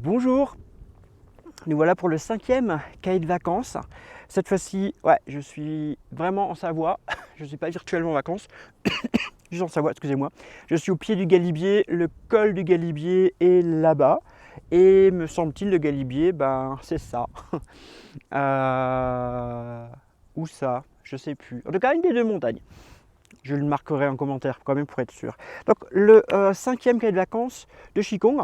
Bonjour, nous voilà pour le 5e cahier de vacances. Cette fois-ci, ouais, je suis vraiment en Savoie. Je ne suis pas virtuellement en vacances, juste en Savoie, excusez-moi. Je suis au pied du Galibier, le col du Galibier est là-bas. Et me semble-t-il, le Galibier, ben c'est ça. Où ça? Je sais plus. En tout cas, une des deux montagnes. Je le marquerai en commentaire quand même pour être sûr. Donc le 5e cahier de vacances de Qigong.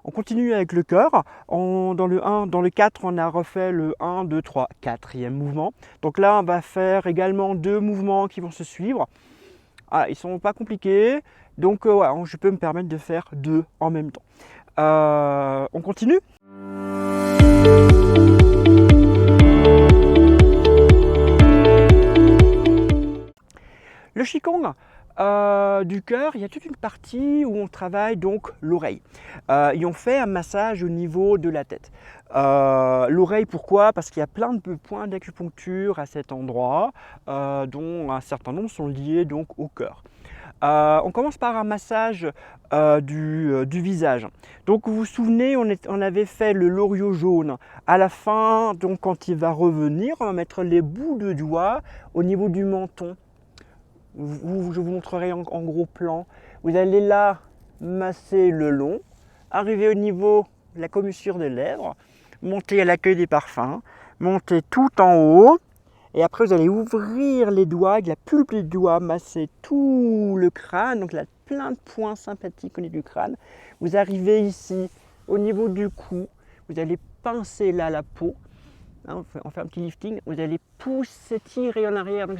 On continue avec le cœur. Dans le 4, on a refait le 1, 2, 3, 4e mouvement. Donc là, on va faire également 2 mouvements qui vont se suivre. Ah, ils ne sont pas compliqués. Donc ouais, je peux me permettre de faire 2 en même temps. On continue. Le Qigong du cœur, il y a toute une partie où on travaille donc l'oreille. Et on fait un massage au niveau de la tête. L'oreille, pourquoi? Parce qu'il y a plein de points d'acupuncture à cet endroit, dont un certain nombre sont liés donc au cœur. On commence par un massage du visage. Donc vous vous souvenez, on avait fait le loriot jaune. À la fin, donc quand il va revenir, on va mettre les bouts de doigts au niveau du menton. Je vous montrerai en gros plan. Vous allez là masser le long, arriver au niveau de la commissure des lèvres, monter à l'accueil des parfums, monter tout en haut, et après vous allez ouvrir les doigts, avec la pulpe des doigts, masser tout le crâne, donc là plein de points sympathiques au niveau du crâne. Vous arrivez ici au niveau du cou, vous allez pincer là la peau. On fait un petit lifting, vous allez pousser, tirer en arrière, donc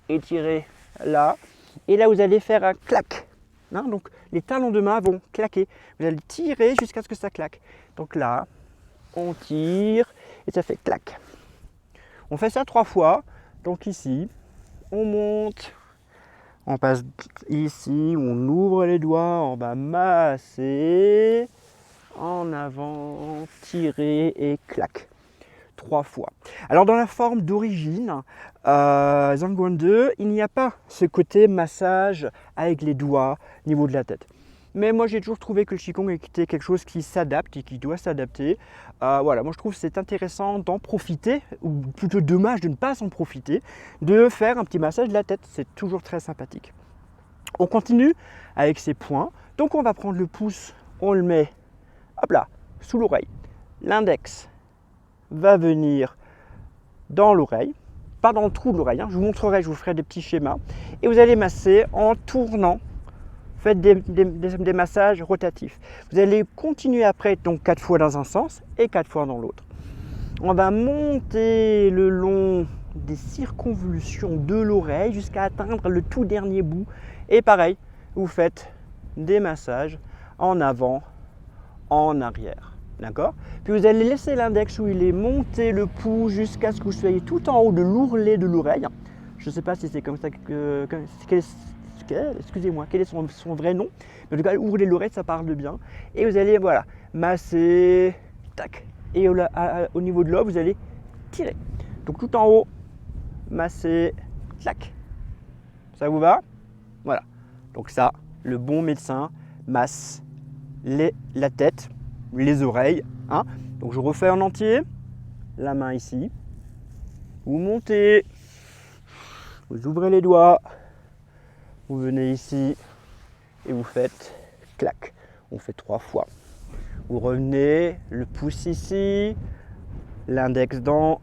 étirer là, et là vous allez faire un clac. Donc les talons de main vont claquer, vous allez tirer jusqu'à ce que ça claque. Donc là, on tire et ça fait clac. On fait ça 3 fois, donc ici, on monte, on passe ici, on ouvre les doigts, on va masser, en avant, tirer et clac. 3 fois. Alors dans la forme d'origine, Zhangguan 2, il n'y a pas ce côté massage avec les doigts au niveau de la tête. Mais moi j'ai toujours trouvé que le Qigong était quelque chose qui s'adapte et qui doit s'adapter. Voilà, moi je trouve que c'est intéressant d'en profiter, ou plutôt dommage de ne pas s'en profiter, de faire un petit massage de la tête. C'est toujours très sympathique. On continue avec ces points. Donc on va prendre le pouce, on le met, hop là, sous l'oreille. L'index va venir dans l'oreille, pas dans le trou de l'oreille, je vous montrerai, je vous ferai des petits schémas, et vous allez masser en tournant, faites des massages rotatifs. Vous allez continuer après, donc 4 fois dans un sens et 4 fois dans l'autre. On va monter le long des circonvolutions de l'oreille jusqu'à atteindre le tout dernier bout, et pareil, vous faites des massages en avant, en arrière. D'accord? Puis vous allez laisser l'index où il est monter le pouce jusqu'à ce que vous soyez tout en haut de l'ourlet de l'oreille. Je ne sais pas si c'est comme ça excusez-moi, quel est son vrai nom. Mais en tout cas, ourlet de l'oreille, ça parle bien. Et vous allez, voilà, masser, tac. Et au niveau de l'oreille, vous allez tirer. Donc tout en haut, masser, tac. Ça vous va? Voilà. Donc ça, le bon médecin masse la tête, les oreilles. Donc je refais en entier, la main ici, vous montez, vous ouvrez les doigts, vous venez ici et vous faites clac. On fait 3 fois. Vous revenez, le pouce ici, l'index dans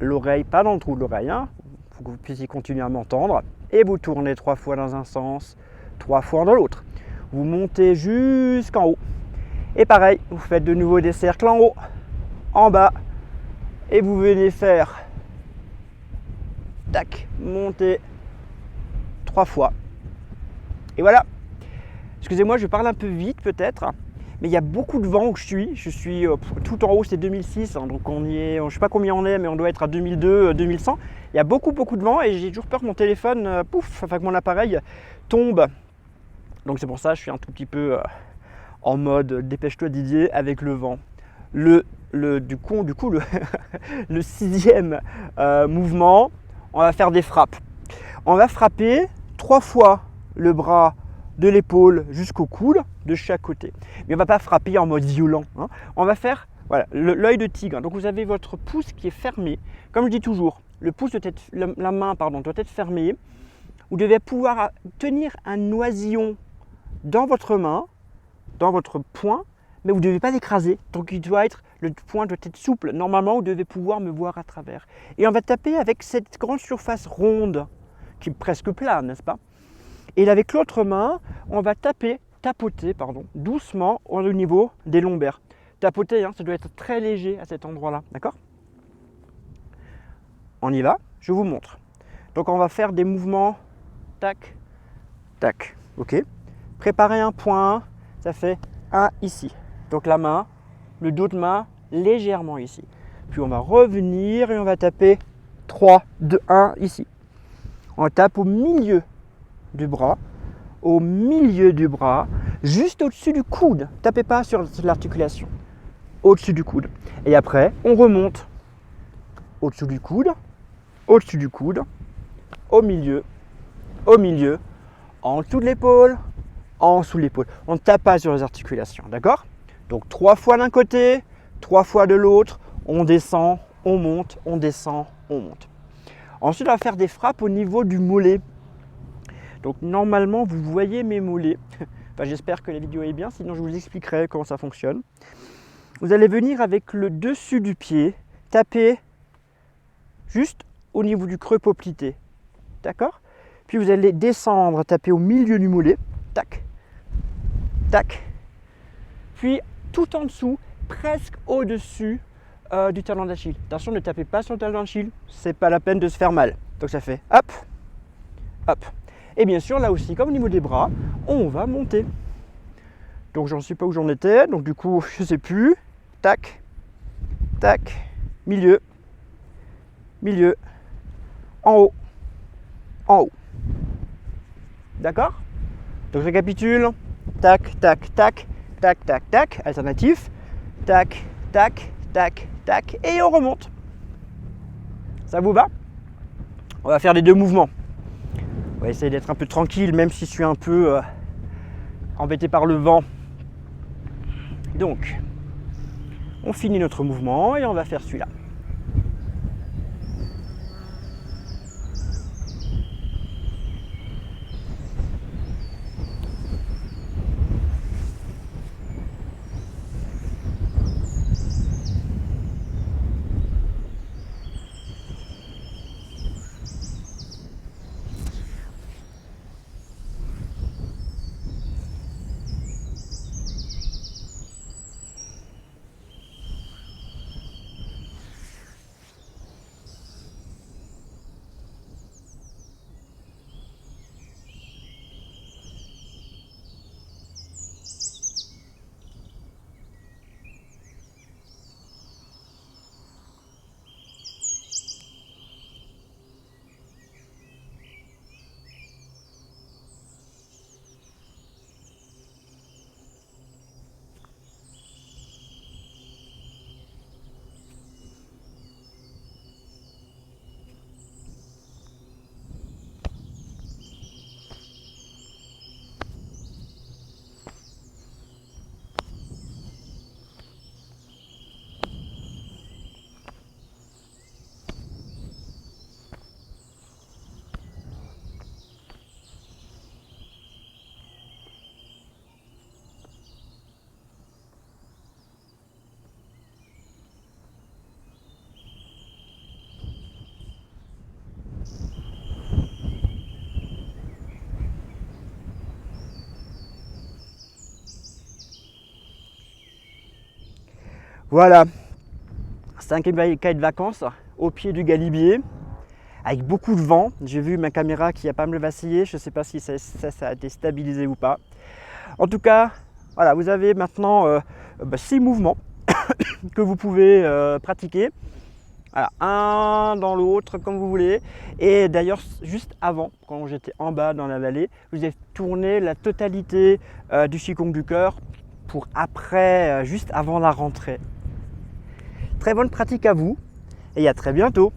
l'oreille, pas dans le trou de l'oreille, il faut que vous puissiez continuer à m'entendre, et vous tournez 3 fois dans un sens, 3 fois dans l'autre. Vous montez jusqu'en haut. Et pareil, vous faites de nouveau des cercles en haut, en bas, et vous venez faire tac, monter 3 fois. Et voilà. Excusez-moi, je parle un peu vite peut-être, mais il y a beaucoup de vent où je suis. Je suis tout en haut, c'est 2006, donc on y est, je ne sais pas combien on est, mais on doit être à 2002, 2100. Il y a beaucoup de vent et j'ai toujours peur que mon téléphone, que mon appareil tombe. Donc c'est pour ça que je suis un tout petit peu en mode dépêche-toi Didier avec le vent. Du coup, le 6e mouvement, on va faire des frappes. On va frapper 3 fois le bras de l'épaule jusqu'au coude, de chaque côté. Mais on ne va pas frapper en mode violent, hein. On va faire voilà, l'œil de tigre. Donc vous avez votre pouce qui est fermé. Comme je dis toujours, le pouce doit être, la main pardon, doit être fermée. Vous devez pouvoir tenir un oisillon dans votre main, dans votre poing, mais vous ne devez pas l'écraser. Donc le poing doit être souple. Normalement, vous devez pouvoir me voir à travers. Et on va taper avec cette grande surface ronde, qui est presque plane, n'est-ce pas? Et avec l'autre main, on va tapoter doucement au niveau des lombaires. Tapoter, hein, ça doit être très léger à cet endroit-là, d'accord? On y va, je vous montre. Donc on va faire des mouvements, tac, tac, ok? Préparez un point, ça fait un ici. Donc la main, le dos de main, légèrement ici. Puis on va revenir et on va taper 3, 2, 1 ici. On tape au milieu du bras, juste au-dessus du coude. Tapez pas sur l'articulation, au-dessus du coude. Et après, on remonte au-dessus du coude, au milieu, en dessous de l'épaule, en dessous de l'épaule. On ne tape pas sur les articulations, d'accord? Donc 3 fois d'un côté, 3 fois de l'autre, on descend, on monte, on descend, on monte. Ensuite, on va faire des frappes au niveau du mollet. Donc normalement, vous voyez mes mollets. Enfin, j'espère que la vidéo est bien, sinon je vous expliquerai comment ça fonctionne. Vous allez venir avec le dessus du pied, taper juste au niveau du creux poplité. D'accord? Puis vous allez descendre, taper au milieu du mollet. Tac, tac. Puis tout en dessous, presque au-dessus du talon d'Achille. Attention, ne tapez pas sur le talon d'Achille, c'est pas la peine de se faire mal. Donc ça fait hop, hop. Et bien sûr, là aussi, comme au niveau des bras, on va monter. Donc j'en sais pas où j'en étais, donc du coup, je sais plus. Tac, tac, milieu, en haut, en haut. D'accord? Donc je récapitule. Tac, tac, tac, tac, tac, tac, alternatif. Tac, tac, tac, tac, et on remonte. Ça vous va? On va faire les deux mouvements. On va essayer d'être un peu tranquille, même si je suis un peu embêté par le vent. Donc, on finit notre mouvement et on va faire celui-là. Voilà, 5e cahier de vacances au pied du Galibier, avec beaucoup de vent. J'ai vu ma caméra qui a pas mal vacillé, je ne sais pas si ça a été stabilisé ou pas. En tout cas, voilà, vous avez maintenant 6 mouvements que vous pouvez pratiquer. Voilà, un dans l'autre comme vous voulez. Et d'ailleurs, juste avant, quand j'étais en bas dans la vallée, je vous ai tourné la totalité du Qigong du cœur pour après, juste avant la rentrée. Très bonne pratique à vous et à très bientôt.